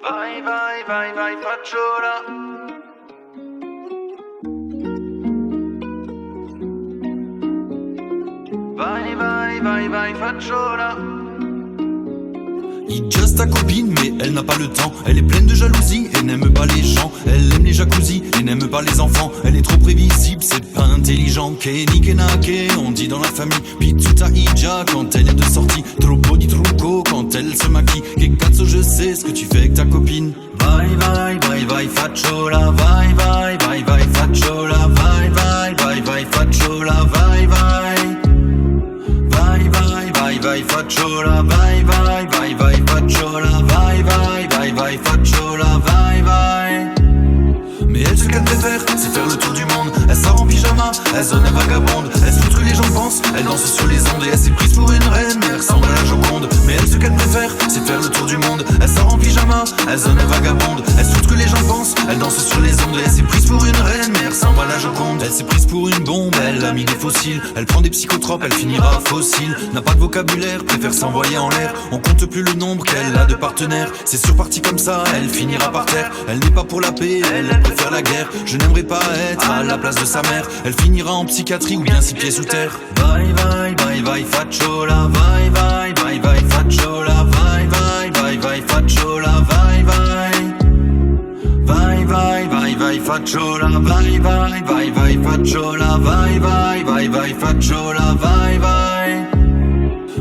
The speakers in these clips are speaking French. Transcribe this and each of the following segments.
Vai, vai, vai, vai, facciola. Vai, vai, vai, vai, facciola. Il just ta copine mais elle n'a pas le temps. Elle est pleine de jalousie et n'aime pas les gens. Elle aime les jacuzzis et n'aime pas les enfants. Elle est trop prévisible, c'est pas intelligent. Kenny Kenake, on dit dans la famille. Pizzuta Ija quand elle est de sortie. Troppo di trucco quand elle se maquille. Que cazzo je sais ce que tu fais avec ta copine. Vai vai vai vai facciola. Vai vai vai vai facciola. Vai vai vai vai facciola. Vai vai. Vai vai vai vai facciola. Vai vai vai vai facciola. Vai vai vai vai facciola. Vai vai. Mais elle, ce qu'elle préfère, c'est faire le tour du monde. Elle sort en pyjama, elle zone vagabonde. Elle se fout ce que les gens pensent, elle danse sur les ondes. Et elle s'est prise pour une reine, mais elle ressemble à la Joconde. Mais elle, ce qu'elle préfère, c'est faire le tour du monde. Elle sort en pyjama, elle zone vagabonde. Elle se fout ce que les gens pensent, elle danse sur les ondes. Et elle s'est prise pour une reine, mais elle ressemble à la Joconde. Elle s'est prise pour une bombe, elle a mis des fossiles. Elle prend des psychotropes, elle finira fossile. N'a pas de vocabulaire, préfère s'envoyer en l'air. On compte plus le nombre qu'elle a de partenaires. C'est surparti comme ça, elle finira par terre. Elle n'est pas pour la paix, elle préfère la guerre. Je n'aimerais pas être à la place de sa mère. Elle finira en psychiatrie ou bien 6 pieds sous terre. Vai vai vai vai facciola. Vai vai vai vai facciola. Vai vai vai vai facciola. Vai vai. Vai vai vai vai facciola. Vai vai vai vai facciola. Vai vai vai vai facciola. Vai vai.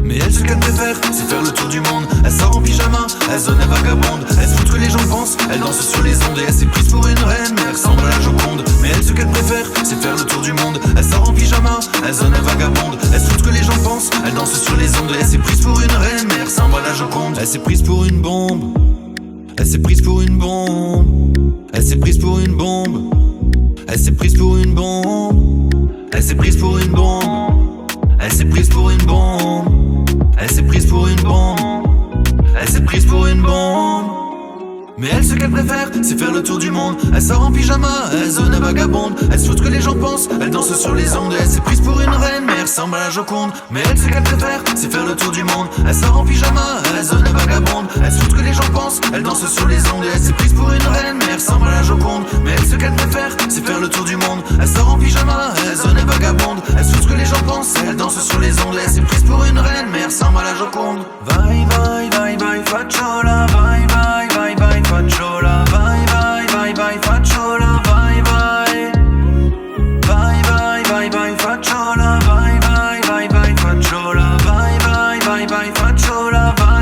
Mais elle, ce qu'elle préfère, c'est faire le tour du monde. Elle sort en pyjama, elle zone est vagabonde. Elle se fout ce que les gens pensent, elle danse sur les ondes. Et elle s'est prise pour une reine, mais elle ressemble à la Joconde. Mais elle, ce qu'elle préfère, c'est faire le tour du monde. Elle sort en pyjama, elle zone est vagabonde. Elle se fout ce que les gens pensent, elle danse sur les ondes. Et elle s'est prise pour une reine, mais elle ressemble à la Joconde. Elle s'est prise pour une bombe. Elle s'est prise pour une bombe. Elle s'est prise pour une bombe. Elle s'est prise pour une bombe. Elle s'est prise pour une bombe. Elle s'est prise pour une bombe. Elle s'est prise pour une bombe. Elle s'est prise pour une bombe. Mais elle, ce qu'elle préfère, c'est faire le tour du monde. Elle sort en pyjama, elle zone est vagabonde. Elle se fout ce que les gens pensent, elle danse sur les ondes. Et elle s'est prise pour une reine, mais elle ressemble à la Joconde. Mais elle, ce qu'elle préfère, c'est faire le tour du monde. Elle sort en pyjama, elle zone est vagabonde. Elle se fout ce que les gens pensent, elle danse sur les ondes. Et elle s'est prise pour une reine, mais elle ressemble à la Joconde. Mais elle, ce qu'elle préfère, c'est faire le tour du monde. Elle sort en pyjama, elle zone est vagabonde. Elle se fout ce que les gens pensent, elle danse sur les ondes. Et elle s'est prise pour une reine, mais elle ressemble à la Joconde. Vai vai vai vai facciola. Vai vai vai vai facciola. Vai vai vai vai facciola. Vai vai. Vai vai vai vai facciola. Vai vai vai vai facciola. Vai vai vai vai facciola. Vai